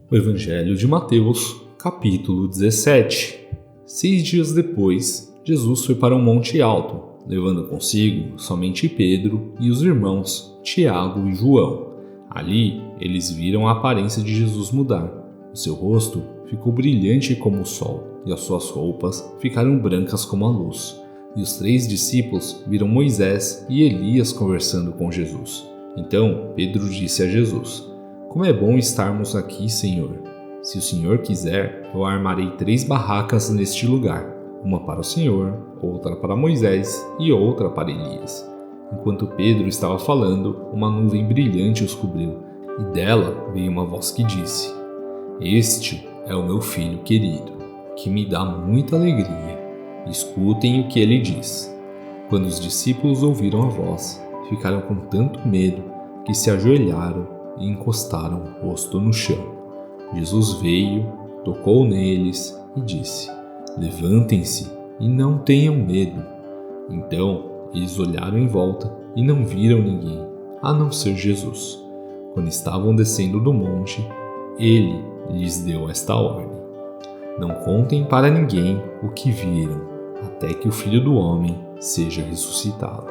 O Evangelho de Mateus, capítulo 17. 6 dias depois, Jesus foi para um monte alto, levando consigo somente Pedro e os irmãos Tiago e João. Ali, eles viram a aparência de Jesus mudar. O seu rosto ficou brilhante como o sol, e as suas roupas ficaram brancas como a luz. E os 3 discípulos viram Moisés e Elias conversando com Jesus. Então, Pedro disse a Jesus: "Como é bom estarmos aqui, Senhor. Se o Senhor quiser, eu armarei 3 barracas neste lugar, uma para o Senhor, outra para Moisés e outra para Elias." Enquanto Pedro estava falando, uma nuvem brilhante os cobriu, e dela veio uma voz que disse: "Este é o meu filho querido, que me dá muita alegria. Escutem o que ele diz." Quando os discípulos ouviram a voz, ficaram com tanto medo que se ajoelharam e encostaram o rosto no chão. Jesus veio, tocou neles e disse: "Levantem-se e não tenham medo." Então eles olharam em volta e não viram ninguém, a não ser Jesus. Quando estavam descendo do monte, ele lhes deu esta ordem: "Não contem para ninguém o que viram, até que o Filho do Homem seja ressuscitado."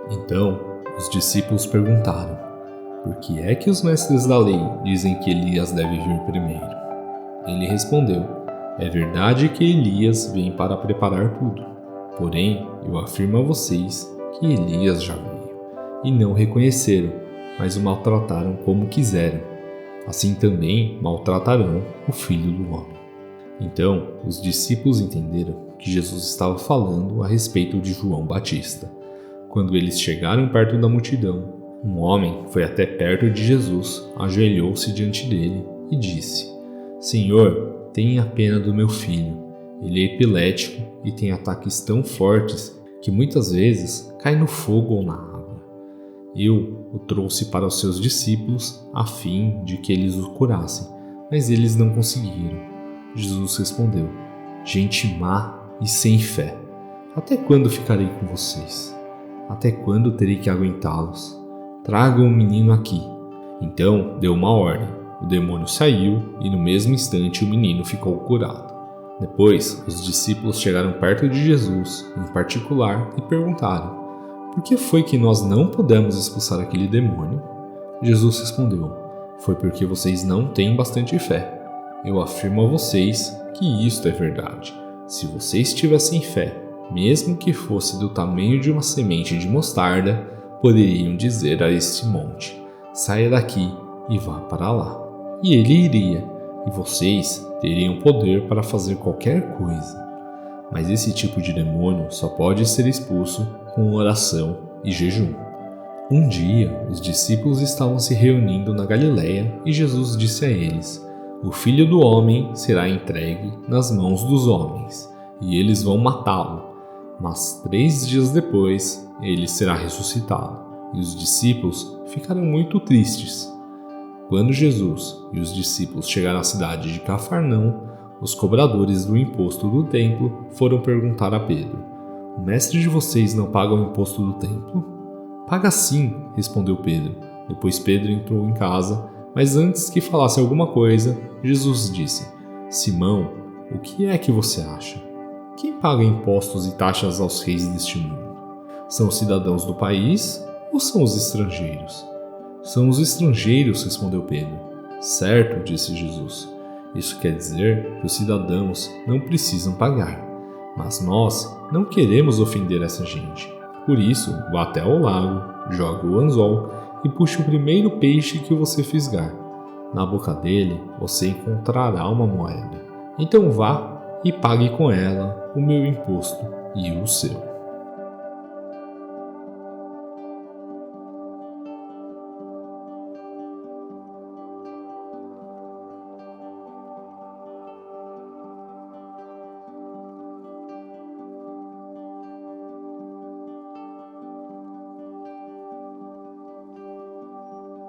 Então os discípulos perguntaram: "Por que é que os mestres da lei dizem que Elias deve vir primeiro?" Ele respondeu: "É verdade que Elias vem para preparar tudo. Porém, eu afirmo a vocês que Elias já veio, e não reconheceram, mas o maltrataram como quiseram. Assim também maltratarão o Filho do Homem." Então, os discípulos entenderam que Jesus estava falando a respeito de João Batista. Quando eles chegaram perto da multidão, um homem foi até perto de Jesus, ajoelhou-se diante dele e disse: "Senhor, tenha pena do meu filho. Ele é epilético e tem ataques tão fortes que muitas vezes cai no fogo ou na água. Eu o trouxe para os seus discípulos a fim de que eles o curassem, mas eles não conseguiram." Jesus respondeu: "Gente má e sem fé, até quando ficarei com vocês? Até quando terei que aguentá-los? Tragam o menino aqui." Então deu uma ordem. O demônio saiu e no mesmo instante o menino ficou curado. Depois, os discípulos chegaram perto de Jesus, em particular, e perguntaram: "Por que foi que nós não pudemos expulsar aquele demônio?" Jesus respondeu: "Foi porque vocês não têm bastante fé. Eu afirmo a vocês que isto é verdade. Se vocês tivessem fé, mesmo que fosse do tamanho de uma semente de mostarda, poderiam dizer a este monte: 'Saia daqui e vá para lá.' E ele iria, e vocês teriam poder para fazer qualquer coisa. Mas esse tipo de demônio só pode ser expulso com oração e jejum." Um dia, os discípulos estavam se reunindo na Galileia e Jesus disse a eles: "O Filho do Homem será entregue nas mãos dos homens, e eles vão matá-lo. Mas 3 dias depois, ele será ressuscitado." E os discípulos ficaram muito tristes. Quando Jesus e os discípulos chegaram à cidade de Cafarnaum, os cobradores do imposto do templo foram perguntar a Pedro: "O mestre de vocês não paga o imposto do templo?" "Paga sim", respondeu Pedro. Depois Pedro entrou em casa, mas antes que falasse alguma coisa, Jesus disse: "Simão, o que é que você acha? Quem paga impostos e taxas aos reis deste mundo? São os cidadãos do país ou são os estrangeiros?" "São os estrangeiros", respondeu Pedro. "Certo", disse Jesus. "Isso quer dizer que os cidadãos não precisam pagar. Mas nós não queremos ofender essa gente. Por isso, vá até ao lago, jogue o anzol e puxe o primeiro peixe que você fisgar. Na boca dele, você encontrará uma moeda. Então vá e pague com ela o meu imposto e o seu."